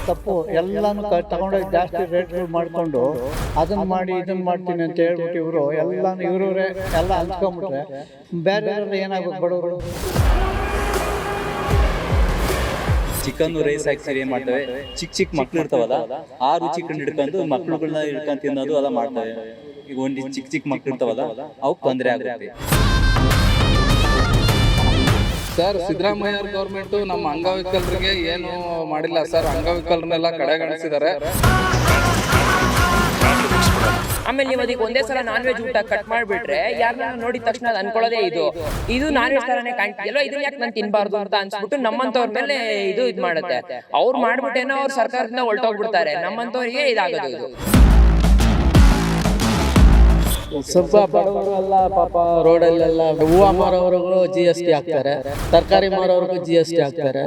ತಪ್ಪು. ಎಲ್ಲಾನು ತಗೊಂಡೋಗಿ ಜಾಸ್ತಿ ರೇಟ್ಗಳು ಮಾಡಿಕೊಂಡು ಅದನ್ನ ಮಾಡಿ ಇದನ್ನ ಮಾಡ್ತೀನಿ ಅಂತ ಹೇಳ್ಬಿಟ್ಟು ಇವರೇ ಎಲ್ಲ ಹಂಚ್ಕೊಂಡ್ಬಿಟ್ರೆ ಬೇರೆ ಏನಾಗ್ಬೇಕು ಬಡವರು. ಚಿಕನ್ ರೈಸ್ ಹಾಕಿ ಏನ್ ಮಾಡ್ತೇವೆ, ಚಿಕ್ಕ ಮಕ್ಳು ಇರ್ತಾವಲ್ಲ ಆ ರುಚಿ ಕಂಡು ಹಿಡ್ಕೊಂಡು ಮಕ್ಳುಗಳನ್ನ ಹಿಡ್ಕೊಂಡು ತಿನ್ನೋದು ಎಲ್ಲ ಮಾಡ್ತೇವೆ. ಈಗ ಒಂದು ಚಿಕ್ಕ ಮಕ್ಳು ಇರ್ತಾವಲ್ಲ ಅವಕ್ಕೆ ತೊಂದರೆ ಆಗುತ್ತೆ. ಸರ್, ಸಿದ್ದರಾಮಯ್ಯ ಗೌರ್ಮೆಂಟ್ ನಮ್ಮ ಅಂಗವಿಕಲರಿಗೆ ಏನು ಮಾಡಿಲ್ಲ ಸರ್. ಅಂಗವಿಕಲರನ್ನೆಲ್ಲ ಕಡೆಗಣಿಸಿದ್ದಾರೆ. ಆಮೇಲೆ ನೀವು ಅದಕ್ಕೆ ಒಂದೇ ಸಲ ನಾನ್ ವೆಜ್ ಊಟ ಕಟ್ ಮಾಡಿಬಿಟ್ರೆ ಯಾರನ್ನ ನೋಡಿದ ತಕ್ಷಣ ಅದು ಅನ್ಕೊಳ್ಳೋದೇ ಇದು ನಾನ್ ವೆಜ್ ತರನೇ ಕಾಣ್ತಿದೆಯಲ್ಲ, ಇದನ್ನ ಯಾಕೆ ನಾನು ತಿನ್ಬಾರ್ದು ಅಂತ ಅನ್ಸ್ಬಿಟ್ಟು ನಮ್ಮಂತವ್ರ ಮೇಲೆ ಇದು ಮಾಡುತ್ತೆ. ಅವ್ರು ಮಾಡ್ಬಿಟ್ಟೇನೋ ಅವ್ರ ಸರ್ಕಾರದಿಂದ ಹೊರಟೋಗ್ಬಿಡ್ತಾರೆ, ನಮ್ಮಂತವ್ರಿಗೆ ಇದಾಗೋದು. ಇದು ಸ್ವಲ್ಪ ಬಡವರೆಲ್ಲ ಪಾಪ ರೋಡಲ್ಲೆಲ್ಲ ಹೂವು ಮಾರೋವ್ರಿಗೂ GST ಹಾಕ್ತಾರೆ, ತರಕಾರಿ ಮಾರೋವ್ರಿಗೂ GST ಹಾಕ್ತಾರೆ.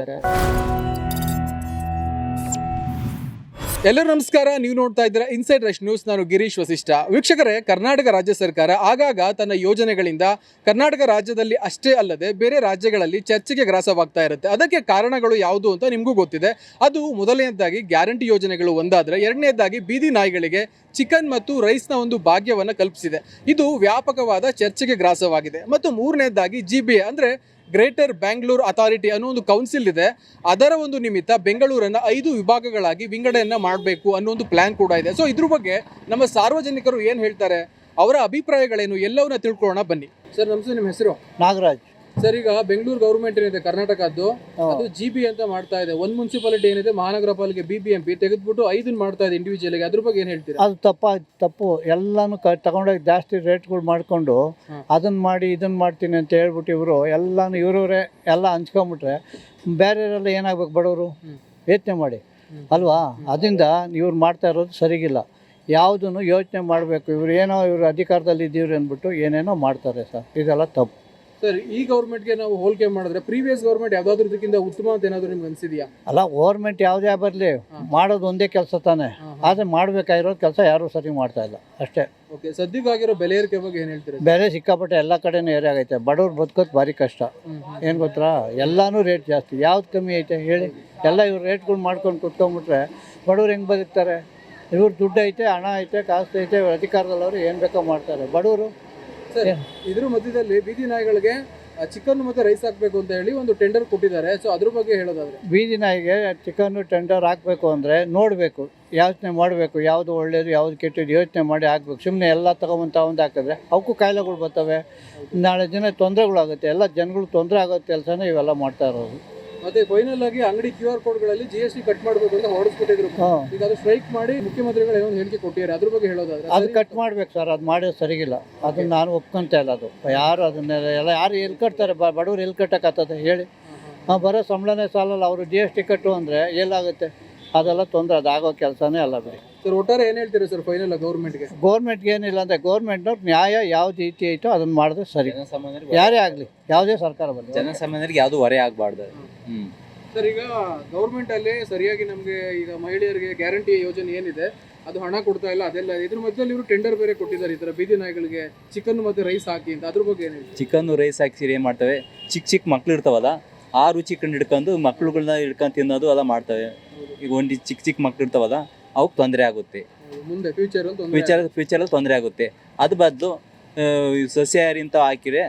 ಎಲ್ಲರೂ ನಮಸ್ಕಾರ, ನೀವು ನೋಡ್ತಾ ಇದ್ದೀರಾ ಇನ್ಸೈಡ್ ರಶ್ ನ್ಯೂಸ್. ನಾನು ಗಿರೀಶ್ ವಸಿಷ್ಠ. ವೀಕ್ಷಕರೇ, ಕರ್ನಾಟಕ ರಾಜ್ಯ ಸರ್ಕಾರ ಆಗಾಗ ತನ್ನ ಯೋಜನೆಗಳಿಂದ ಕರ್ನಾಟಕ ರಾಜ್ಯದಲ್ಲಿ ಅಷ್ಟೇ ಅಲ್ಲದೆ ಬೇರೆ ರಾಜ್ಯಗಳಲ್ಲಿ ಚರ್ಚೆಗೆ ಗ್ರಾಸವಾಗ್ತಾ ಇರುತ್ತೆ. ಅದಕ್ಕೆ ಕಾರಣಗಳು ಯಾವುದು ಅಂತ ನಿಮಗೂ ಗೊತ್ತಿದೆ. ಅದು ಮೊದಲನೇದಾಗಿ ಗ್ಯಾರಂಟಿ ಯೋಜನೆಗಳು ಒಂದಾದರೆ, ಎರಡನೇದಾಗಿ ಬೀದಿ ನಾಯಿಗಳಿಗೆ ಚಿಕನ್ ಮತ್ತು ರೈಸ್ನ ಒಂದು ಭಾಗ್ಯವನ್ನು ಕಲ್ಪಿಸಿದೆ. ಇದು ವ್ಯಾಪಕವಾದ ಚರ್ಚೆಗೆ ಗ್ರಾಸವಾಗಿದೆ. ಮತ್ತು ಮೂರನೇದಾಗಿ GBA ಅಂದರೆ ಗ್ರೇಟರ್ ಬ್ಯಾಂಗ್ಳೂರ್ ಅಥಾರಿಟಿ ಅನ್ನೋ ಒಂದು ಕೌನ್ಸಿಲ್ ಇದೆ. ಅದರ ಒಂದು ನಿಮಿತ್ತ ಬೆಂಗಳೂರನ್ನು 5 ವಿಭಾಗಗಳಾಗಿ ವಿಂಗಡಣೆಯನ್ನು ಮಾಡಬೇಕು ಅನ್ನೋ ಒಂದು ಪ್ಲಾನ್ ಕೂಡ ಇದೆ. ಸೊ ಇದ್ರ ಬಗ್ಗೆ ನಮ್ಮ ಸಾರ್ವಜನಿಕರು ಏನು ಹೇಳ್ತಾರೆ, ಅವರ ಅಭಿಪ್ರಾಯಗಳೇನು, ಎಲ್ಲವನ್ನ ತಿಳ್ಕೊಳ್ಳೋಣ ಬನ್ನಿ. ಸರ್ ನಮಸ್ತೆ, ನಿಮ್ಮ ಹೆಸರು? ನಾಗರಾಜ್. ಸರ್, ಈಗ ಬೆಂಗಳೂರು ಗೌರ್ಮೆಂಟ್ ಏನಿದೆ ಕರ್ನಾಟಕದ್ದು, ಅದು GB ಅಂತ ಮಾಡ್ತಾ ಇದೆ. ಒಂದು ಮುನ್ಸಿಪಾಲಿಟಿ ಏನಿದೆ ಮಹಾನಗರ ಪಾಲಿಕೆ BBMP ತೆಗೆದ್ಬಿಟ್ಟು 5 ಮಾಡ್ತಾ ಇದೆ ಇಂಡಿವಿಜುವಲ್ಗೆ. ಅದ್ರ ಬಗ್ಗೆ ಏನು ಹೇಳ್ತೀರಾ? ಅದು ತಪ್ಪು. ಎಲ್ಲಾನು ತಗೊಂಡೋಗಿ ಜಾಸ್ತಿ ರೇಟ್ಗಳು ಮಾಡಿಕೊಂಡು ಅದನ್ನ ಮಾಡಿ ಇದನ್ನ ಮಾಡ್ತೀನಿ ಅಂತ ಹೇಳ್ಬಿಟ್ಟು ಇವರೇ ಎಲ್ಲ ಹಂಚ್ಕೊಂಡ್ಬಿಟ್ರೆ ಬೇರೆಯವರೆಲ್ಲ ಏನಾಗ್ಬೇಕು ಬಡವರು? ಯೋಚನೆ ಮಾಡಿ ಅಲ್ವಾ? ಅದರಿಂದ ಇವ್ರು ಮಾಡ್ತಾ ಇರೋದು ಸರಿಗಿಲ್ಲ. ಯಾವುದನ್ನು ಯೋಚನೆ ಮಾಡಬೇಕು. ಇವರು ಅಧಿಕಾರದಲ್ಲಿ ಇದ್ದೀವ್ರಿ ಅಂದ್ಬಿಟ್ಟು ಏನೇನೋ ಮಾಡ್ತಾರೆ ಸರ್, ಇದೆಲ್ಲ ತಪ್ಪು. ಸರ್, ಈ ಗೌರ್ಮೆಂಟ್ಗೆ ನಾವು ಹೋಲಿಕೆ ಮಾಡಿದ್ರೆ ಪ್ರೀವಿಯಸ್ ಗೌರ್ಮೆಂಟ್ ಯಾವ್ದಾದ್ರು ಇದಕ್ಕಿಂತ ಉತ್ತಮ ಅಂತ ಏನಾದ್ರು ನಿಮ್ಗೆ ಅನ್ಸಿದ್ಯಾ? ಅಲ್ಲ, ಗೌರ್ಮೆಂಟ್ ಯಾವುದೇ ಬರಲಿ ಮಾಡೋದು ಒಂದೇ ಕೆಲಸ ತಾನೆ. ಆದರೆ ಮಾಡಬೇಕಾಗಿರೋ ಕೆಲಸ ಯಾರೂ ಸರಿ ಮಾಡ್ತಾ ಇಲ್ಲ ಅಷ್ಟೇ. ಓಕೆ, ಸದ್ಯಕ್ಕಾಗಿರೋ ಬೆಲೆ ಏರಿಕೆ ಬಗ್ಗೆ ಏನು ಹೇಳ್ತೀರಾ? ಬೆಲೆ ಸಿಕ್ಕಾಪಟ್ಟೆ ಎಲ್ಲ ಕಡೆನೂ ಏರಿ ಆಗೈತೆ. ಬಡವ್ರು ಬದುಕೋದು ಭಾರಿ ಕಷ್ಟ. ಏನು ಗೊತ್ತಾ, ಎಲ್ಲನೂ ರೇಟ್ ಜಾಸ್ತಿ. ಯಾವ್ದು ಕಮ್ಮಿ ಐತೆ ಹೇಳಿ? ಎಲ್ಲ ಇವ್ರು ರೇಟ್ಗಳು ಮಾಡ್ಕೊಂಡು ಕುತ್ಕೊಂಡ್ಬಿಟ್ರೆ ಬಡವ್ರು ಹೆಂಗೆ ಬದುಕ್ತಾರೆ? ಇವ್ರು ದುಡ್ಡು ಐತೆ, ಹಣ ಐತೆ, ಕಾಸು ಐತೆ, ಅಧಿಕಾರದಲ್ಲವರು ಏನು ಬೇಕೋ ಮಾಡ್ತಾರೆ. ಬಡವರು ಸರ್, ಇದ್ರ ಮಧ್ಯದಲ್ಲಿ ಬೀದಿ ನಾಯಿಗಳಿಗೆ ಚಿಕನ್ ಮತ್ತೆ ರೈಸ್ ಹಾಕಬೇಕು ಅಂತ ಹೇಳಿ ಒಂದು ಟೆಂಡರ್ ಕೊಟ್ಟಿದ್ದಾರೆ. ಸೊ ಅದ್ರ ಬಗ್ಗೆ ಹೇಳೋದಾದ್ರೆ, ಬೀದಿ ನಾಯಿಗೆ ಚಿಕನ್ನು ಟೆಂಡರ್ ಹಾಕಬೇಕು ಅಂದರೆ ನೋಡಬೇಕು, ಯೋಚನೆ ಮಾಡಬೇಕು, ಯಾವುದು ಒಳ್ಳೇದು ಯಾವುದು ಕೆಟ್ಟದ್ದು ಯೋಚನೆ ಮಾಡಿ ಹಾಕ್ಬೇಕು. ಸುಮ್ಮನೆ ಎಲ್ಲ ತೊಗೊಂಬಂತ ಹಾಕಿದ್ರೆ ಅವಕ್ಕೂ ಕಾಯಿಲೆಗಳು ಬರ್ತವೆ, ನಾಳೆ ದಿನ ತೊಂದರೆಗಳಾಗುತ್ತೆ. ಎಲ್ಲ ಜನಗಳು ತೊಂದರೆ ಆಗೋ ಕೆಲಸನೇ ಇವೆಲ್ಲ ಮಾಡ್ತಾ ಇರೋದು. ಮತ್ತೆ ಫೈನಲ್ ಆಗಿ ಅಂಗಡಿ QR ಕೋಡ್ಗಳಲ್ಲಿ GST ಕಟ್ ಮಾಡಬೇಕು ಅಂತ ಹೊರಡಿಸ್ಕೊಟ್ಟಿದ್ರು. ಈಗ ಅದು ಸ್ಟ್ರೈಕ್ ಮಾಡಿ ಮುಖ್ಯಮಂತ್ರಿಗಳು ಏನೋ ಹೇಳಿಕೆ ಕೊಟ್ಟಿದ್ದಾರೆ. ಅದ್ರ ಬಗ್ಗೆ ಹೇಳೋದಾದ್ರೆ, ಅದು ಕಟ್ ಮಾಡ್ಬೇಕು ಸರ್. ಅದು ಮಾಡೋದು ಸರಿಗಿಲ್ಲ. ಅದನ್ನ ನಾನು ಒಪ್ಕೊಂತ ಇಲ್ಲ. ಅದು ಯಾರು ಅದನ್ನೆಲ್ಲ ಎಲ್ಲಿ ಕಟ್ತಾರೆ? ಬಡವ್ರು ಎಲ್ಲಿ ಕಟ್ಟಕ್ಕಾಗ್ತದೆ ಹೇಳಿ? ಬರೋ ಸಂಬಳನೇ ಸಾಲಲ್ಲ. ಅವರು GST ಕಟ್ಟು ಅಂದರೆ ಎಲ್ಲಾಗುತ್ತೆ? ಅದೆಲ್ಲ ತೊಂದರೆ. ಅದಾಗೋ ಕೆಲಸನೇ ಅಲ್ಲ ಬಿಡಿ. ಸರ್, ಒಟ್ಟಾರೆ ಏನು ಹೇಳ್ತೀರಾ ಸರ್ ಫೈನಲ್ ಗೌರ್ಮೆಂಟ್ಗೆ ಏನಿಲ್ಲ ಅಂದರೆ ಗೌರ್ಮೆಂಟ್ನವ್ರು ನ್ಯಾಯ ಯಾವ್ದು ರೀತಿ ಐತೋ ಅದನ್ನು ಮಾಡಿದ್ರೆ ಸರಿ. ಯಾರೇ ಆಗಲಿ, ಯಾವುದೇ ಸರ್ಕಾರ ಬರಲಿ, ಜನಸಾಮಾನ್ಯರಿಗೆ ಯಾವುದು ಹೊರೆ ಆಗಬಾರ್ದು. ಸರ್, ಈಗ ಗೌರ್ಮೆಂಟ್ ಅಲ್ಲಿ ಸರಿಯಾಗಿ ನಮಗೆ ಈಗ ಮಹಿಳೆಯರಿಗೆ ಗ್ಯಾರಂಟಿ ಯೋಜನೆ ಏನಿದೆ ಅದು ಹಣ ಕೊಡ್ತಾ ಇಲ್ಲ. ಅದೆಲ್ಲ ಇದ್ರ ಮಧ್ಯದಲ್ಲಿ ಇವರು ಟೆಂಡರ್ ಬೇರೆ ಕೊಟ್ಟಿದ್ದಾರೆ ಈ ಥರ ಬೀದಿ ನಾಯಿಗಳಿಗೆ ಚಿಕನ್ ಮತ್ತೆ ರೈಸ್ ಹಾಕಿ ಅಂತ. ಅದ್ರ ಬಗ್ಗೆ ಏನಿದೆ? ಚಿಕನ್ ರೈಸ್ ಹಾಕಿ ಏನು ಮಾಡ್ತೇವೆ, ಚಿಕ್ಕ ಮಕ್ಳು ಇರ್ತಾವಲ್ಲ ಆ ರುಚಿ ಕಂಡು ಹಿಡ್ಕೊಂಡು ಮಕ್ಳುಗಳನ್ನ ಹಿಡ್ಕೊಂಡು ತಿನ್ನೋದು ಎಲ್ಲ ಮಾಡ್ತವೆ. ಈಗ ಒಂದು ಚಿಕ್ಕ ಮಕ್ಳು ಇರ್ತಾವಲ್ಲ ಅವಕ್ಕೆ ತೊಂದರೆ ಆಗುತ್ತೆ. ಮುಂದೆ ಫ್ಯೂಚರಲ್ಲಿ ತೊಂದರೆ ಆಗುತ್ತೆ. ಅದು ಬದಲು ಸಸ್ಯಾಹಾರಿ ಅಂತ ಹಾಕಿದ್ರೆ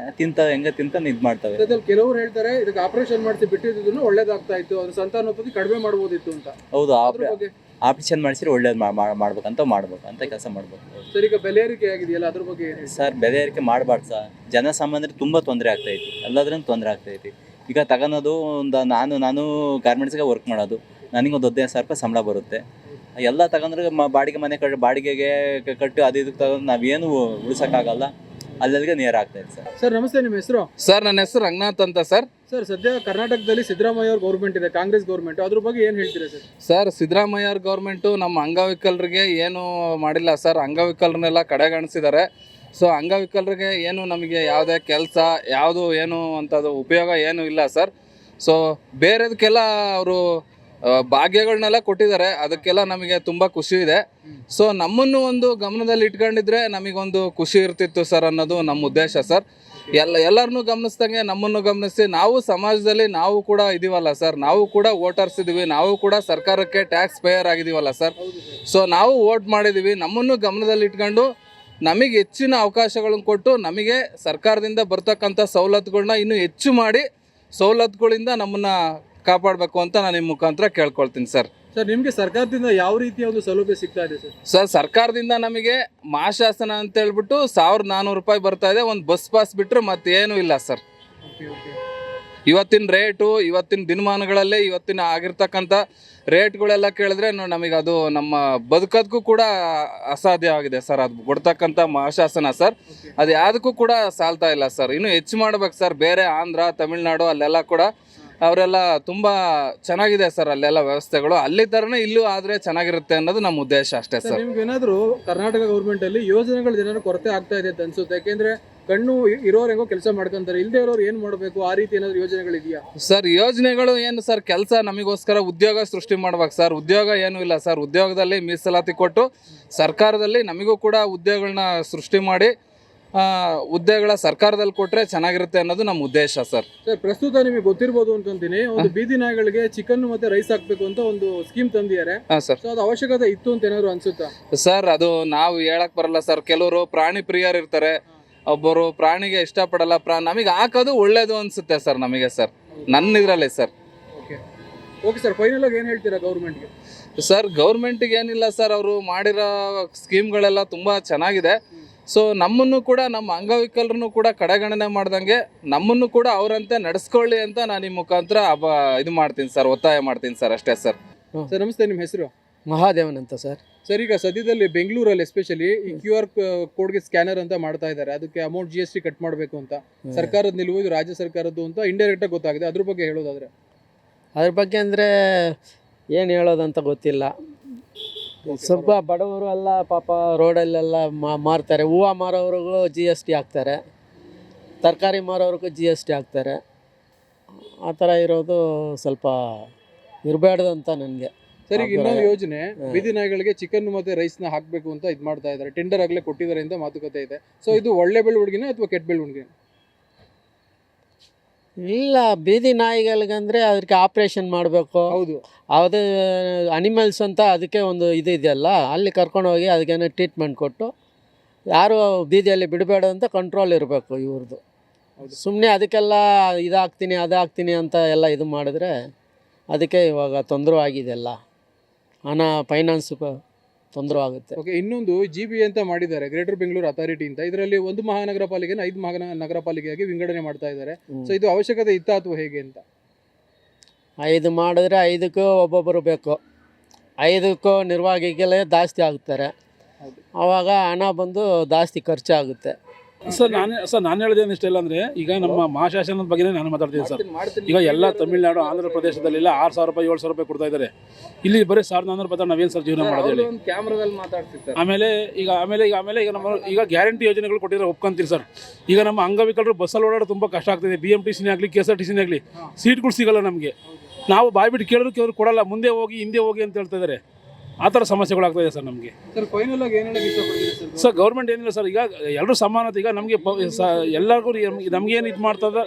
ಹೆಂಗೆ ತಿಂತ ಇದು ಮಾಡ್ತವೆ. ಕೆಲವರು ಹೇಳ್ತಾರೆ ಇದಕ್ಕೆ ಆಪರೇಷನ್ ಮಾಡಿಸಿ ಬಿಟ್ಟಿದ್ದು ಒಳ್ಳೇದಾಗ್ತಾ ಇತ್ತು, ಅದ್ರ ಸಂತಾನೋತ್ಪತ್ತಿ ಕಡಿಮೆ ಮಾಡ್ಬೋದಿತ್ತು ಅಂತ. ಹೌದು, ಆಪರೇಷನ್ ಮಾಡಿಸಿದ್ರೆ ಒಳ್ಳೇದು ಮಾಡ್ಬೇಕಂತ ಕೆಲಸ ಮಾಡ್ಬೇಕು. ಸರ್, ಈಗ ಬೆಲೆ ಏರಿಕೆ ಆಗಿದೆಯಲ್ಲ ಅದ್ರ ಬಗ್ಗೆ ಸರ್, ಬೆಲೆ ಏರಿಕೆ ಮಾಡಬಾರ್ದು ಸರ್. ಜನಸಾಮಾನ್ಯರಿಗೆ ತುಂಬ ತೊಂದರೆ ಆಗ್ತೈತಿ, ಎಲ್ಲದ್ರಿಂದ ತೊಂದರೆ ಆಗ್ತೈತಿ. ಈಗ ತಗೊಳೋದು ಒಂದು ನಾನು ಗಾರ್ಮೆಂಟ್ಸ್ಗೆ ವರ್ಕ್ ಮಾಡೋದು, ನನಗೊಂದು 15,000 ರೂಪಾಯಿ ಸಂಬಳ ಬರುತ್ತೆ. ಎಲ್ಲ ತಗೊಂಡ್ರೆ ಬಾಡಿಗೆ ಮನೆ ಬಾಡಿಗೆಗೆ ಕಟ್ಟು ಅದು ಇದಕ್ಕೆ ತಗೊಂಡು ನಾವೇನು ಉಳಿಸೋಕ್ಕಾಗಲ್ಲ. ಅಲ್ಲಿಗೆ ನೇರ ಆಗ್ತಾಯಿದೆ ಸರ್. ಸರ್ ನಮಸ್ತೆ, ನಿಮ್ಮ ಹೆಸರು? ಸರ್, ನನ್ನ ಹೆಸರು ರಂಗನಾಥ್ ಅಂತ ಸರ್. ಸರ್, ಸದ್ಯ ಕರ್ನಾಟಕದಲ್ಲಿ ಸಿದ್ದರಾಮಯ್ಯ ಅವ್ರ ಗೌರ್ಮೆಂಟ್ ಇದೆ, ಕಾಂಗ್ರೆಸ್ ಗೌರ್ಮೆಂಟ್. ಅದ್ರ ಬಗ್ಗೆ ಏನು ಹೇಳ್ತೀರಾ ಸರ್? ಸರ್, ಸಿದ್ದರಾಮಯ್ಯ ಅವ್ರ ಗೌರ್ಮೆಂಟು ನಮ್ಮ ಅಂಗವಿಕಲರಿಗೆ ಏನು ಮಾಡಿಲ್ಲ ಸರ್. ಅಂಗವಿಕಲರನ್ನೆಲ್ಲ ಕಡೆಗಣಿಸಿದ್ದಾರೆ. ಸೊ ಅಂಗವಿಕಲರಿಗೆ ಏನು ನಮಗೆ ಯಾವುದೇ ಕೆಲಸ ಯಾವುದು ಏನು ಅಂಥದ್ದು ಉಪಯೋಗ ಏನೂ ಇಲ್ಲ ಸರ್. ಸೊ ಬೇರೆದಕ್ಕೆಲ್ಲ ಅವರು ಭಾಗ್ಯಗಳನ್ನೆಲ್ಲ ಕೊಟ್ಟಿದ್ದಾರೆ, ಅದಕ್ಕೆಲ್ಲ ನಮಗೆ ತುಂಬ ಖುಷಿ ಇದೆ. ಸೊ ನಮ್ಮನ್ನು ಒಂದು ಗಮನದಲ್ಲಿ ಇಟ್ಕೊಂಡಿದ್ರೆ ನಮಗೊಂದು ಖುಷಿ ಇರ್ತಿತ್ತು ಸರ್ ಅನ್ನೋದು ನಮ್ಮ ಉದ್ದೇಶ ಸರ್. ಎಲ್ಲರನ್ನೂ ಗಮನಿಸ್ದಂಗೆ ನಮ್ಮನ್ನು ಗಮನಿಸಿ ನಾವು ಸಮಾಜದಲ್ಲಿ ನಾವು ಕೂಡ ಇದೀವಲ್ಲ ಸರ್, ನಾವು ಕೂಡ ವೋಟರ್ಸ್ ಇದೀವಿ, ನಾವು ಕೂಡ ಸರ್ಕಾರಕ್ಕೆ ಟ್ಯಾಕ್ಸ್ ಪೇಯರ್ ಆಗಿದೀವಲ್ಲ ಸರ್. ಸೊ ನಾವು ವೋಟ್ ಮಾಡಿದೀವಿ, ನಮ್ಮನ್ನು ಗಮನದಲ್ಲಿ ಇಟ್ಕೊಂಡು ನಮಗೆ ಹೆಚ್ಚಿನ ಅವಕಾಶಗಳನ್ನು ಕೊಟ್ಟು ನಮಗೆ ಸರ್ಕಾರದಿಂದ ಬರ್ತಕ್ಕಂಥ ಸವಲತ್ತುಗಳನ್ನ ಇನ್ನೂ ಹೆಚ್ಚು ಮಾಡಿ ಸವಲತ್ತುಗಳಿಂದ ನಮ್ಮನ್ನ ಕಾಪಾಡಬೇಕು ಅಂತ ನಾನು ನಿಮ್ಮ ಮುಖಾಂತರ ಕೇಳ್ಕೊಳ್ತೀನಿ ಸರ್. ಸರ್ ನಿಮಗೆ ಸರ್ಕಾರದಿಂದ ಯಾವ ರೀತಿಯ ಒಂದು ಸೌಲಭ್ಯ ಸಿಗ್ತಾ ಇದೆ ಸರ್? ಸರ್ ಸರ್ಕಾರದಿಂದ ನಮಗೆ ಮಹಾಶಾಸನ ಅಂತ ಹೇಳ್ಬಿಟ್ಟು 1400 ರೂಪಾಯಿ ಬರ್ತಾ ಇದೆ, ಒಂದು ಬಸ್ ಪಾಸ್ ಬಿಟ್ಟರೆ ಮತ್ತೇನೂ ಇಲ್ಲ ಸರ್. ಇವತ್ತಿನ ರೇಟು, ಇವತ್ತಿನ ದಿನಮಾನಗಳಲ್ಲಿ ಇವತ್ತಿನ ಆಗಿರ್ತಕ್ಕಂಥ ರೇಟ್ಗಳೆಲ್ಲ ಕೇಳಿದ್ರೆ ನಮಗೆ ಅದು ನಮ್ಮ ಬದುಕೋದಕ್ಕೂ ಕೂಡ ಅಸಾಧ್ಯ ಆಗಿದೆ ಸರ್. ಅದು ಕೊಡ್ತಕ್ಕಂಥ ಮಹಾಶಾಸನ ಸರ್, ಅದು ಯಾವುದಕ್ಕೂ ಕೂಡ ಸಾಲ್ತಾ ಇಲ್ಲ ಸರ್. ಇನ್ನೂ ಹೆಚ್ಚು ಮಾಡ್ಬೇಕು ಸರ್. ಬೇರೆ ಆಂಧ್ರ, ತಮಿಳ್ನಾಡು ಅಲ್ಲೆಲ್ಲ ಕೂಡ ಅವರೆಲ್ಲ ತುಂಬ ಚೆನ್ನಾಗಿದೆ ಸರ್, ಅಲ್ಲೆಲ್ಲ ವ್ಯವಸ್ಥೆಗಳು ಅಲ್ಲಿ ಥರನೇ ಇಲ್ಲೂ ಆದರೆ ಚೆನ್ನಾಗಿರುತ್ತೆ ಅನ್ನೋದು ನಮ್ಮ ಉದ್ದೇಶ ಅಷ್ಟೇ ಸರ್. ನಿಮ್ಗೆ ಏನಾದರೂ ಕರ್ನಾಟಕ ಗೌರ್ಮೆಂಟಲ್ಲಿ ಯೋಜನೆಗಳು ಏನಾದ್ರು ಕೊರತೆ ಆಗ್ತಾ ಇದೆ ಅಂತ ಅನ್ಸುತ್ತೆ? ಯಾಕೆಂದ್ರೆ ಕಣ್ಣು ಇರೋರು ಹೆಂಗೋ ಕೆಲಸ ಮಾಡ್ಕೊಂತಾರೆ, ಇಲ್ಲದೆ ಇರೋರು ಏನು ಮಾಡಬೇಕು, ಆ ರೀತಿ ಏನಾದ್ರು ಯೋಜನೆಗಳಿದೆಯಾ ಸರ್? ಯೋಜನೆಗಳು ಏನು ಸರ್, ಕೆಲಸ ನಮಗೋಸ್ಕರ ಉದ್ಯೋಗ ಸೃಷ್ಟಿ ಮಾಡ್ಬೇಕು ಸರ್. ಉದ್ಯೋಗ ಏನೂ ಇಲ್ಲ ಸರ್. ಉದ್ಯೋಗದಲ್ಲಿ ಮೀಸಲಾತಿ ಕೊಟ್ಟು ಸರ್ಕಾರದಲ್ಲಿ ನಮಗೂ ಕೂಡ ಉದ್ಯೋಗಗಳನ್ನ ಸೃಷ್ಟಿ ಮಾಡಿ ಹುದ್ದೆಗಳ ಸರ್ಕಾರದಲ್ಲಿ ಕೊಟ್ಟರೆ ಚೆನ್ನಾಗಿರುತ್ತೆ ಅನ್ನೋದು ನಮ್ಮ ಉದ್ದೇಶ ಸರ್. ಸರ್ ಪ್ರಸ್ತುತ ನಿಮಗೆ ಗೊತ್ತಿರ್ಬೋದು ಅಂತಂತೀನಿ, ಒಂದು ಬೀದಿ ನಾಯಿಗಳಿಗೆ ಚಿಕನ್ ಮತ್ತೆ ರೈಸ್ ಹಾಕ್ಬೇಕು ಅಂತ ಒಂದು ಸ್ಕೀಮ್ ತಂದಿದ್ದಾರೆ. ಹಾಂ ಸರ್. ಸೊ ಅದು ಅವಶ್ಯಕತೆ ಇತ್ತು ಅಂತ ಏನಾದ್ರು ಅನ್ಸುತ್ತಾ ಸರ್? ಅದು ನಾವು ಹೇಳಕ್ ಬರಲ್ಲ ಸರ್. ಕೆಲವರು ಪ್ರಾಣಿ ಪ್ರಿಯರು ಇರ್ತಾರೆ, ಒಬ್ಬರು ಪ್ರಾಣಿಗೆ ಇಷ್ಟಪಡಲ್ಲ. ನಮಗೆ ಹಾಕೋದು ಒಳ್ಳೇದು ಅನ್ಸುತ್ತೆ ಸರ್ ನಮಗೆ ಸರ್, ನನ್ನ ಇದರಲ್ಲಿ ಸರ್. ಓಕೆ ಸರ್, ಫೈನಲ್ ಆಗಿ ಏನು ಹೇಳ್ತೀರಾ ಗೌರ್ಮೆಂಟ್ಗೆ? ಸರ್ ಗೌರ್ಮೆಂಟಿಗೆ ಏನಿಲ್ಲ ಸರ್, ಅವರು ಮಾಡಿರೋ ಸ್ಕೀಮ್ಗಳೆಲ್ಲ ತುಂಬ ಚೆನ್ನಾಗಿದೆ. ಸೊ ನಮ್ಮನ್ನು ಕೂಡ, ನಮ್ಮ ಅಂಗವಿಕಲರನ್ನು ಕೂಡ ಕಡೆಗಣನೆ ಮಾಡ್ದಂಗೆ ನಮ್ಮನ್ನು ಕೂಡ ಅವರಂತೆ ನಡೆಸ್ಕೊಳ್ಳಿ ಅಂತ ನಾನು ಈ ಮುಖಾಂತರ ಇದು ಮಾಡ್ತೀನಿ ಸರ್, ಒತ್ತಾಯ ಮಾಡ್ತೀನಿ ಸರ್, ಅಷ್ಟೇ ಸರ್. ಸರ್ ನಮಸ್ತೆ, ನಿಮ್ಮ ಹೆಸರು? ಮಹಾದೇವನ್ ಅಂತ ಸರ್. ಸರ್ ಈಗ ಸದ್ಯದಲ್ಲಿ ಬೆಂಗಳೂರಲ್ಲಿ ಎಸ್ಪೆಷಲಿ ಈ QR ಕೋಡ್ಗೆ ಸ್ಕ್ಯಾನರ್ ಅಂತ ಮಾಡ್ತಾ ಇದ್ದಾರೆ, ಅದಕ್ಕೆ ಅಮೌಂಟ್ GST ಕಟ್ ಮಾಡಬೇಕು ಅಂತ ಸರ್ಕಾರದ ನಿಲುವು, ಇದು ರಾಜ್ಯ ಸರ್ಕಾರದ್ದು ಅಂತ ಇಂಡೈರೆಕ್ಟ್ ಆಗಿ ಗೊತ್ತಾಗಿದೆ. ಅದ್ರ ಬಗ್ಗೆ ಹೇಳೋದಾದ್ರೆ? ಅದ್ರ ಬಗ್ಗೆ ಅಂದರೆ ಏನು ಹೇಳೋದಂತ ಗೊತ್ತಿಲ್ಲ. ಸ್ವಲ್ಪ ಬಡವರು ಎಲ್ಲ ಪಾಪ ರೋಡಲ್ಲೆಲ್ಲ ಮಾರ್ತಾರೆ. ಹೂವು ಮಾರೋವ್ರಿಗೂ GST ಹಾಕ್ತಾರೆ, ತರಕಾರಿ ಮಾರೋವ್ರಿಗೂ GST ಹಾಕ್ತಾರೆ. ಆ ಥರ ಇರೋದು ಸ್ವಲ್ಪ ಇರಬಾರ್ದು ಅಂತ ನನಗೆ. ಸರ್ ಈಗ ಇನ್ನೊಂದು ಯೋಜನೆ, ಬೀದಿ ನಾಯಿಗಳಿಗೆ ಚಿಕನ್ ಮತ್ತೆ ರೈಸ್ನ ಹಾಕಬೇಕು ಅಂತ ಇದು ಮಾಡ್ತಾ ಇದ್ದಾರೆ, ಟೆಂಡರ್ ಆಗಲೇ ಕೊಟ್ಟಿದ್ದಾರೆ ಅಂತ ಮಾತುಕತೆ ಇದೆ. ಸೊ ಇದು ಒಳ್ಳೆ ಬೆಳವಣಿಗೆನ ಅಥವಾ ಕೆಟ್ಟ ಬೆಳವಣಿಗೆ? ಇಲ್ಲ, ಬೀದಿ ನಾಯಿಗಳಿಗಂದರೆ ಅದಕ್ಕೆ ಆಪ್ರೇಷನ್ ಮಾಡಬೇಕು. ಹೌದು, ಅದು ಅನಿಮಲ್ಸ್ ಅಂತ ಅದಕ್ಕೆ ಒಂದು ಇದು ಇದೆಯಲ್ಲ, ಅಲ್ಲಿ ಕರ್ಕೊಂಡೋಗಿ ಅದಕ್ಕೇನೋ ಟ್ರೀಟ್ಮೆಂಟ್ ಕೊಟ್ಟು ಯಾರು ಬೀದಿಯಲ್ಲಿ ಬಿಡಬೇಡ ಅಂತ ಕಂಟ್ರೋಲ್ ಇರಬೇಕು ಇವ್ರದ್ದು. ಸುಮ್ಮನೆ ಅದಕ್ಕೆಲ್ಲ ಇದಾಗ್ತೀನಿ ಅದಾಗ್ತೀನಿ ಅಂತ ಎಲ್ಲ ಇದು ಮಾಡಿದ್ರೆ ಅದಕ್ಕೆ ಇವಾಗ ತೊಂದರೆ ಆಗಿದೆ, ಎಲ್ಲ ಹಣ ಫೈನಾನ್ಸ್ ತೊಂದರೆ ಆಗುತ್ತೆ. ಓಕೆ. ಇನ್ನೊಂದು GB ಅಂತ ಮಾಡಿದ್ದಾರೆ, ಗ್ರೇಟರ್ ಬೆಂಗಳೂರು ಅಥಾರಿಟಿ ಅಂತ. ಇದರಲ್ಲಿ ಒಂದು ಮಹಾನಗರ ಪಾಲಿಕೆನ 5 ಮಹಾನಗರ ಪಾಲಿಕೆಯಾಗಿ ವಿಂಗಡಣೆ ಮಾಡ್ತಾ ಇದ್ದಾರೆ. ಸೊ ಇದು ಅವಶ್ಯಕತೆ ಇತ್ತಾ ಅಥವಾ ಹೇಗೆ ಅಂತ? 5 ಮಾಡಿದ್ರೆ 5ಕ್ಕೂ ಒಬ್ಬೊಬ್ಬರು ಬೇಕು, 5ಕ್ಕೂ ನಿರ್ವಾಹಕಿಗಳೇ ಜಾಸ್ತಿ ಆಗ್ತಾರೆ. ಆವಾಗ ಹಣ ಬಂದು ಜಾಸ್ತಿ ಖರ್ಚಾಗುತ್ತೆ. ಸರ್ ನಾನು ಹೇಳೋದೇನು ಇಷ್ಟ ಇಲ್ಲ ಅಂದರೆ, ಈಗ ನಮ್ಮ ಮಹಾಶಾಸನದ ಬಗ್ಗೆ ನಾನು ಮಾತಾಡ್ತೀನಿ ಸರ್. ಈಗ ಎಲ್ಲ ತಮಿಳುನಾಡು, ಆಂಧ್ರ ಪ್ರದೇಶದಲ್ಲೆಲ್ಲ 6,000 ರೂಪಾಯಿ 7,000 ರೂಪಾಯಿ ಕೊಡ್ತಾ ಇದ್ದಾರೆ. ಇಲ್ಲಿ ಬರೀ 1,400 ರೂಪಾಯಿ ನಾವೇನು ಸರ್ ಜೀವನ ಮಾಡೋದು ಹೇಳಿ? ಆಮೇಲೆ ಈಗ ನಮ್ಮ ಈಗ ಗ್ಯಾರಂಟಿ ಯೋಜನೆಗಳು ಕೊಟ್ಟಿದ್ರೆ ಒಪ್ಕೊಂತೀರಿ ಸರ್. ಈಗ ನಮ್ಮ ಅಂಗವಿಕಲರು ಬಸ್ಸಲ್ಲಿ ಓಡಾಡೋದು ತುಂಬ ಕಷ್ಟ ಆಗ್ತಿದೆ. BMTCನೇ ಆಗಲಿ, KSRTCನೇ ಆಗಲಿ, ಸೀಟ್ಗಳು ಸಿಗೋಲ್ಲ ನಮಗೆ. ನಾವು ಬಾಯ್ಬಿಟ್ಟು ಕೇಳಿದ್ರು ಅವ್ರು ಕೊಡಲ್ಲ, ಮುಂದೆ ಹೋಗಿ ಹಿಂದೆ ಹೋಗಿ ಅಂತ ಹೇಳ್ತಾ ಇದ್ದಾರೆ. ಆ ಥರ ಸಮಸ್ಯೆಗಳಾಗ್ತಾಯಿದೆ ಸರ್ ನಮಗೆ. ಸರ್ ಫೈನಲ್ ಆಗಿ ಏನು ಹೇಳಕ್ಕೆ ಇಷ್ಟಪಡ್ತೀರಿ ಸರ್? ಸರ್ ಗೌರ್ಮೆಂಟ್ ಏನಿಲ್ಲ ಸರ್, ಈಗ ಎಲ್ಲರೂ ಸಮಾನತೆ. ಈಗ ನಮಗೆ ಎಲ್ಲರಿಗೂ ನಮಗೇನು ಇದು ಮಾಡ್ತದೆ,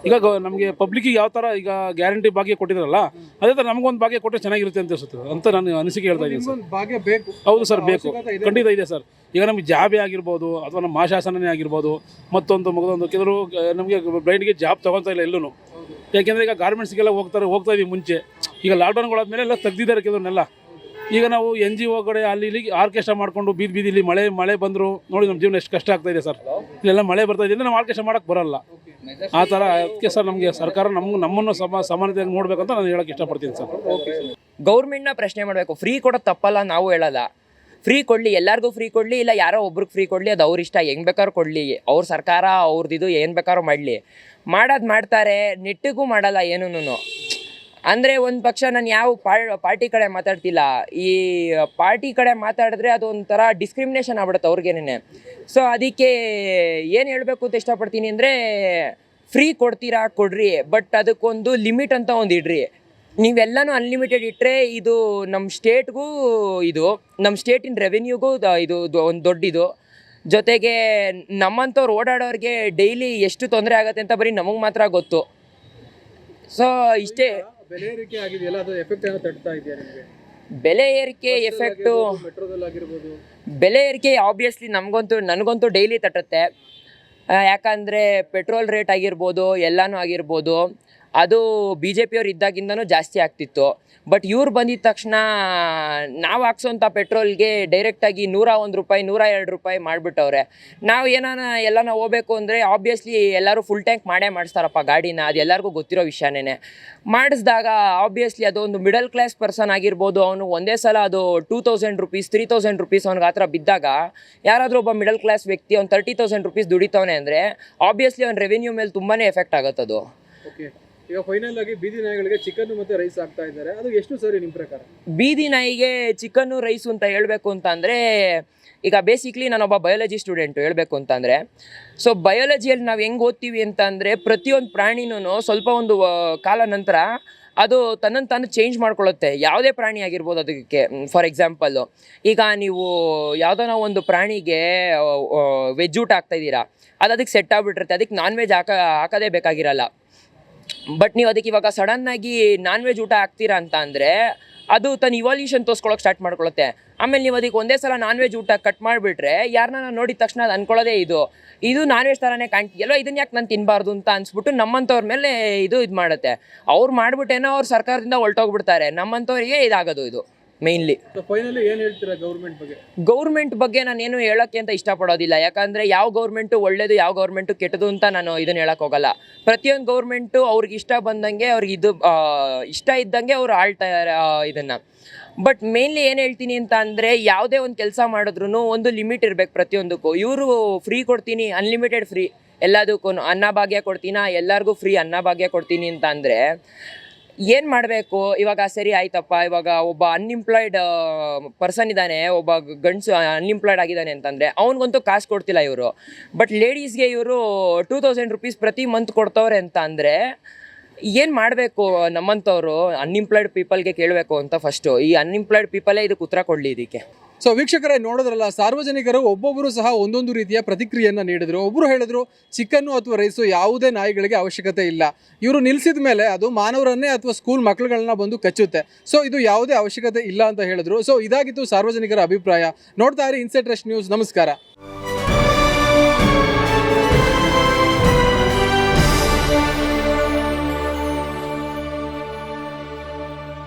ಈಗ ನಮಗೆ ಪಬ್ಲಿಕ್ಕಿಗೆ ಯಾವ ಥರ ಈಗ ಗ್ಯಾರಂಟಿ ಭಾಗ್ಯ ಕೊಟ್ಟಿದ್ರಲ್ಲ, ಅದೇ ಥರ ನಮಗೊಂದು ಭಾಗ್ಯ ಕೊಟ್ಟರೆ ಚೆನ್ನಾಗಿರುತ್ತೆ ಅಂತ ಅನಿಸುತ್ತೆ ಅಂತ ನಾನು ಅನಿಸಿಕೆ ಹೇಳ್ತಾ ಇದ್ದೀನಿ ಸರ್. ಭಾಗ್ಯ ಬೇಕು? ಹೌದು ಸರ್, ಬೇಕು, ಖಂಡಿತ ಇದೆ ಸರ್. ಈಗ ನಮಗೆ ಜಾಬೇ ಆಗಿರ್ಬೋದು ಅಥವಾ ನಮ್ಮ ಮಹಾಶಾಸನನೇ ಆಗಿರ್ಬೋದು, ಮತ್ತೊಂದು ಕೆಲವರು ನಮಗೆ ಬ್ಲೈಂಡ್ಗೆ ಜಾಬ್ ತೊಗೊತಾ ಇಲ್ಲ ಎಲ್ಲೂ. ಯಾಕೆಂದರೆ ಈಗ ಗಾರ್ಮೆಂಟ್ಸ್ಗೆಲ್ಲ ಹೋಗ್ತಾ ಇದೀವಿ ಮುಂಚೆ. ಈಗ ಲಾಕ್ಡೌನ್ಗಳಾದ್ಮೇಲೆ ಎಲ್ಲ ತೆಗ್ದಿದ್ದಾರೆ ಕೆಲವ್ರನ್ನೆಲ್ಲ. ಈಗ ನಾವು NGO ಕಡೆ ಅಲ್ಲಿ ಇಲ್ಲಿ ಆರ್ಕೆಸ್ಟ್ರಾ ಮಾಡಿಕೊಂಡು ಬೀದಿಲಿ ಮಳೆ ಬಂದರು ನೋಡಿ, ನಮ್ಮ ಜೀವನ ಎಷ್ಟು ಕಷ್ಟ ಆಗ್ತಾಯಿದೆ ಸರ್. ಇಲ್ಲೆಲ್ಲ ಮಳೆ ಬರ್ತಾ ಇದೆ ಅಂದರೆ ನಾವು ಆರ್ಕೆಸ್ಟ್ರಾ ಮಾಡೋಕ್ಕೆ ಬರೋಲ್ಲ. ಆ ಥರ ಅದಕ್ಕೆ ಸರ್ ನಮಗೆ ಸರ್ಕಾರ ನಮ್ಮನ್ನು ಸಮಾನತೆಯಾಗಿ ನೋಡಬೇಕಂತ ನಾನು ಹೇಳೋಕ್ಕೆ ಇಷ್ಟಪಡ್ತೀನಿ ಸರ್. ಗೌರ್ಮೆಂಟ್ನ ಪ್ರಶ್ನೆ ಮಾಡಬೇಕು. ಫ್ರೀ ಕೊಡೋದು ತಪ್ಪಲ್ಲ, ನಾವು ಹೇಳೋಲ್ಲ. ಫ್ರೀ ಕೊಡಲಿ, ಎಲ್ಲರಿಗೂ ಫ್ರೀ ಕೊಡಲಿ, ಇಲ್ಲ ಯಾರೋ ಒಬ್ರಿಗೆ ಫ್ರೀ ಕೊಡಲಿ, ಅದು ಅವ್ರ ಇಷ್ಟ, ಹೆಂಗೆ ಬೇಕಾದ್ರೂ ಕೊಡಲಿ. ಅವ್ರ ಸರ್ಕಾರ ಅವ್ರದ್ದು ಏನು ಬೇಕಾದ್ರೂ ಮಾಡಲಿ. ಮಾಡ್ತಾರೆ, ನೆಟ್ಟಿಗೂ ಮಾಡಲ್ಲ ಏನೂ. ಅಂದರೆ ಒಂದು ಪಕ್ಷ ನಾನು ಯಾವ ಪಾರ್ಟಿ ಕಡೆ ಮಾತಾಡ್ತಿಲ್ಲ, ಈ ಪಾರ್ಟಿ ಕಡೆ ಮಾತಾಡಿದ್ರೆ ಅದು ಒಂಥರ ಡಿಸ್ಕ್ರಿಮಿನೇಷನ್ ಆಗ್ಬಿಡುತ್ತೆ ಅವ್ರಿಗೇನೆ. ಸೊ ಅದಕ್ಕೆ ಏನು ಹೇಳಬೇಕು ಅಂತ ಇಷ್ಟಪಡ್ತೀನಿ ಅಂದರೆ, ಫ್ರೀ ಕೊಡ್ತೀರಾ ಕೊಡ್ರಿ, ಬಟ್ ಅದಕ್ಕೊಂದು ಲಿಮಿಟ್ ಅಂತ ಒಂದು ಇಡ್ರಿ. ನೀವೆಲ್ಲನೂ ಅನ್ಲಿಮಿಟೆಡ್ ಇಟ್ಟರೆ ಇದು ನಮ್ಮ ಸ್ಟೇಟ್ಗೂ, ಇದು ನಮ್ಮ ಸ್ಟೇಟಿನ ರೆವೆನ್ಯೂಗೂ ಇದು ಒಂದು ದೊಡ್ಡಿದು. ಜೊತೆಗೆ ನಮ್ಮಂಥವ್ರು ಓಡಾಡೋರಿಗೆ ಡೈಲಿ ಎಷ್ಟು ತೊಂದರೆ ಆಗುತ್ತೆ ಅಂತ ಬರೀ ನಮಗೆ ಮಾತ್ರ ಗೊತ್ತು. ಸೊ ಇಷ್ಟೇ. ಬೆಲೆ ಏರಿಕೆ ಆಗಿದೆಯಲ್ಲ, ಅದು ಎಫೆಕ್ಟ್ ಏನೋ ತಡ್ತಾ ಇದೆಯಾ ನಿಮಗೆ? ಬೆಲೆ ಏರಿಕೆ ಎಫೆಕ್ಟು, ಮೆಟ್ರೋದಲ್ಲಿ ಆಗಿರ್ಬೋದು. ಬೆಲೆ ಏರಿಕೆ ಆಬ್ವಿಯಸ್ಲಿ ನನಗಂತೂ ಡೈಲಿ ತಟ್ಟುತ್ತೆ. ಯಾಕಂದರೆ ಪೆಟ್ರೋಲ್ ರೇಟ್ ಆಗಿರ್ಬೋದು, ಎಲ್ಲನೂ ಆಗಿರ್ಬೋದು, ಅದು BJP ಅವ್ರು ಇದ್ದಾಗಿಂದನೂ ಜಾಸ್ತಿ ಆಗ್ತಿತ್ತು. ಬಟ್ ಇವ್ರು ಬಂದಿದ್ದ ತಕ್ಷಣ ನಾವು ಹಾಕ್ಸೋಂಥ ಪೆಟ್ರೋಲ್ಗೆ ಡೈರೆಕ್ಟಾಗಿ 101 ರೂಪಾಯಿ 102 ರೂಪಾಯಿ ಮಾಡಿಬಿಟ್ಟವ್ರೆ. ನಾವು ಎಲ್ಲನ ಹೋಗ್ಬೇಕು ಅಂದರೆ ಆಬ್ವಿಯಸ್ಲಿ ಎಲ್ಲರೂ ಫುಲ್ ಟ್ಯಾಂಕ್ ಮಾಡಿಸ್ತಾರಪ್ಪ ಗಾಡಿನ, ಅದು ಎಲ್ಲರಿಗೂ ಗೊತ್ತಿರೋ ವಿಷಯನೇ. ಮಾಡಿಸಿದಾಗ ಆಬ್ವಿಯಸ್ಲಿ ಅದೊಂದು ಮಿಡಲ್ ಕ್ಲಾಸ್ ಪರ್ಸನ್ ಆಗಿರ್ಬೋದು, ಅವನು ಒಂದೇ ಸಲ ಅದು 2000 ರೂಪೀಸ್ 3000 ರೂಪೀಸ್ ಅವ್ನಿಗೆ ಆ ಥರ ಬಿದ್ದಾಗ, ಯಾರಾದರೂ ಒಬ್ಬ ಮಿಡಲ್ ಕ್ಲಾಸ್ ವ್ಯಕ್ತಿ ಅವ್ನು 30,000 ರೂಪೀಸ್ ದುಡಿತವನೆ ಅಂದರೆ ಆಬ್ವಿಯಸ್ಲಿ ಅವ್ನ ರೆವೆನ್ಯೂ ಮೇಲೆ ತುಂಬಾ ಎಫೆಕ್ಟ್ ಆಗುತ್ತದು. ಓಕೆ, ಈಗ ಫೈನಲ್ ಆಗಿ ಬೀದಿ ನಾಯಿಗಳಿಗೆ ಚಿಕನ್ ಮತ್ತು ರೈಸ್ ಆಗ್ತಾ ಇದ್ದಾರೆ, ಅದು ಎಷ್ಟು ಸರಿ ನಿಮ್ಮ ಪ್ರಕಾರ? ಬೀದಿ ನಾಯಿಗೆ ಚಿಕನ್ನು ರೈಸು ಅಂತ ಹೇಳಬೇಕು ಅಂತ ಅಂದರೆ, ಈಗ ಬೇಸಿಕ್ಲಿ ನಾನೊಬ್ಬ ಬಯಾಲಜಿ ಸ್ಟೂಡೆಂಟು ಹೇಳಬೇಕು ಅಂತಂದರೆ. ಸೊ ಬಯಾಲಜಿಯಲ್ಲಿ ನಾವು ಹೆಂಗೆ ಓದ್ತೀವಿ ಅಂತ ಅಂದರೆ, ಪ್ರತಿಯೊಂದು ಪ್ರಾಣಿನೂ ಸ್ವಲ್ಪ ಒಂದು ಕಾಲ ನಂತರ ಅದು ತನ್ನನ್ನು ತಾನು ಚೇಂಜ್ ಮಾಡ್ಕೊಳ್ಳುತ್ತೆ. ಯಾವುದೇ ಪ್ರಾಣಿ ಆಗಿರ್ಬೋದು ಅದಕ್ಕೆ. ಫಾರ್ ಎಕ್ಸಾಂಪಲ್ಲು, ಈಗ ನೀವು ಯಾವುದೋ ಒಂದು ಪ್ರಾಣಿಗೆ ವೆಜ್ ಊಟ ಹಾಕ್ತಾಯಿದ್ದೀರಾ, ಅದು ಅದಕ್ಕೆ ಸೆಟ್ ಆಗಿಬಿಟ್ಟಿರುತ್ತೆ, ಅದಕ್ಕೆ ನಾನ್ ವೆಜ್ ಹಾಕೋದೇ ಬೇಕಾಗಿರಲ್ಲ. ಬಟ್ ನೀವು ಅದಕ್ಕೆ ಇವಾಗ ಸಡನ್ನಾಗಿ ನಾನ್ ವೆಜ್ ಊಟ ಹಾಕ್ತೀರಾ ಅಂತ ಅಂದರೆ ಅದು ತನ್ನ ಇವಾಲ್ಯೂಷನ್ ತೋರಿಸ್ಕೊಳ್ಳೋಕೆ ಸ್ಟಾರ್ಟ್ ಮಾಡ್ಕೊಳ್ಳುತ್ತೆ. ಆಮೇಲೆ ನೀವು ಅದಕ್ಕೆ ಒಂದೇ ಸಲ ನಾನ್ ವೆಜ್ ಊಟ ಕಟ್ ಮಾಡಿಬಿಟ್ರೆ ಯಾರನ್ನ ನೋಡಿದ ತಕ್ಷಣ ಅದು ಅಂದ್ಕೊಳ್ಳೋದೇ ಇದು ನಾನ್ ವೆಜ್ ಥರನೇ ಕಾಣ್ತಿಯಲ್ಲೋ, ಇದನ್ನ ಯಾಕೆ ನಾನು ತಿನ್ನಬಾರ್ದು ಅಂತ ಅನ್ಸ್ಬಿಟ್ಟು ನಮ್ಮಂಥವ್ರ ಮೇಲೆ ಇದು ಮಾಡುತ್ತೆ. ಅವ್ರು ಮಾಡಿಬಿಟ್ಟೇನೋ ಅವ್ರು ಸರ್ಕಾರದಿಂದ ಹೊರಟೋಗ್ಬಿಡ್ತಾರೆ, ನಮ್ಮಂಥವ್ರಿಗೆ ಇದಾಗೋದು ಇದು ಮೇಯ್ನ್ಲಿ. ಫೈನಲಿ ಏನು ಹೇಳ್ತೀರಾ ಗೌರ್ಮೆಂಟ್ ಬಗ್ಗೆ? ಗೌರ್ಮೆಂಟ್ ಬಗ್ಗೆ ನಾನೇನು ಹೇಳೋಕ್ಕೆ ಅಂತ ಇಷ್ಟಪಡೋದಿಲ್ಲ. ಯಾಕಂದರೆ ಯಾವ ಗೌರ್ಮೆಂಟು ಒಳ್ಳೇದು ಯಾವ ಗೌರ್ಮೆಂಟು ಕೆಟ್ಟದು ಅಂತ ನಾನು ಇದನ್ನು ಹೇಳೋಕ್ಕೆ ಹೋಗಲ್ಲ. ಪ್ರತಿಯೊಂದು ಗೌರ್ಮೆಂಟು ಅವ್ರಿಗೆ ಇಷ್ಟ ಬಂದಂಗೆ, ಅವ್ರಿಗೆ ಇಷ್ಟ ಇದ್ದಂಗೆ ಅವ್ರು ಆಳ್ತಾರೆ ಇದನ್ನು. ಬಟ್ ಮೇನ್ಲಿ ಏನು ಹೇಳ್ತೀನಿ ಅಂತ ಅಂದರೆ, ಯಾವುದೇ ಒಂದು ಕೆಲಸ ಮಾಡಿದ್ರೂ ಒಂದು ಲಿಮಿಟ್ ಇರಬೇಕು ಪ್ರತಿಯೊಂದಕ್ಕೂ. ಇವರು ಫ್ರೀ ಕೊಡ್ತೀನಿ, ಅನ್ಲಿಮಿಟೆಡ್ ಫ್ರೀ ಎಲ್ಲದಕ್ಕೂ, ಅನ್ನಭಾಗ್ಯ ಕೊಡ್ತೀನ ಎಲ್ಲರಿಗೂ ಫ್ರೀ ಅನ್ನಭಾಗ್ಯ ಕೊಡ್ತೀನಿ ಅಂತ ಅಂದರೆ ಏನು ಮಾಡಬೇಕು? ಇವಾಗ ಸರಿ ಆಯ್ತಪ್ಪ, ಇವಾಗ ಒಬ್ಬ ಅನ್ಎಂಪ್ಲಾಯ್ಡ್ ಪರ್ಸನ್ ಇದ್ದಾನೆ, ಒಬ್ಬ ಗಂಡಸು ಅನ್ಎಂಪ್ಲಾಯ್ಡ್ ಆಗಿದ್ದಾನೆ ಅಂತಂದರೆ ಅವ್ನಿಗಂತೂ ಕಾಸು ಕೊಡ್ತಿಲ್ಲ ಇವರು. ಬಟ್ ಲೇಡೀಸ್ಗೆ ಇವರು 2000 ರೂಪೀಸ್ ಪ್ರತಿ ಮಂತ್ ಕೊಡ್ತವ್ರೆ ಅಂತ ಅಂದರೆ ಏನು ಮಾಡಬೇಕು? ನಮ್ಮಂಥವ್ರು ಅನ್ಎಂಪ್ಲಾಯ್ಡ್ ಪೀಪಲ್ಗೆ ಕೇಳಬೇಕು ಅಂತ ಫಸ್ಟು. ಈ ಅನ್ಎಂಪ್ಲಾಯ್ಡ್ ಪೀಪಲೇ ಇದಕ್ಕೆ ಉತ್ತರ ಕೊಡಲಿ ಇದಕ್ಕೆ. ಸೊ ವೀಕ್ಷಕರೇ, ನೋಡಿದ್ರಲ್ಲ, ಸಾರ್ವಜನಿಕರು ಒಬ್ಬೊಬ್ಬರು ಸಹ ಒಂದೊಂದು ರೀತಿಯ ಪ್ರತಿಕ್ರಿಯೆಯನ್ನು ನೀಡಿದ್ರು. ಒಬ್ಬರು ಹೇಳಿದ್ರು ಚಿಕನ್ನು ಅಥವಾ ರೈಸು ಯಾವುದೇ ನಾಯಿಗಳಿಗೆ ಅವಶ್ಯಕತೆ ಇಲ್ಲ, ಇವರು ನಿಲ್ಲಿಸಿದ ಮೇಲೆ ಅದು ಮಾನವರನ್ನೇ ಅಥವಾ ಸ್ಕೂಲ್ ಮಕ್ಕಳುಗಳನ್ನ ಬಂದು ಕಚ್ಚುತ್ತೆ, ಸೊ ಇದು ಯಾವುದೇ ಅವಶ್ಯಕತೆ ಇಲ್ಲ ಅಂತ ಹೇಳಿದ್ರು. ಸೊ ಇದಾಗಿತ್ತು ಸಾರ್ವಜನಿಕರ ಅಭಿಪ್ರಾಯ. ನೋಡ್ತಾ ಇರಿ ಇನ್ಸೈಡ್ ರಶ್ ನ್ಯೂಸ್. ನಮಸ್ಕಾರ.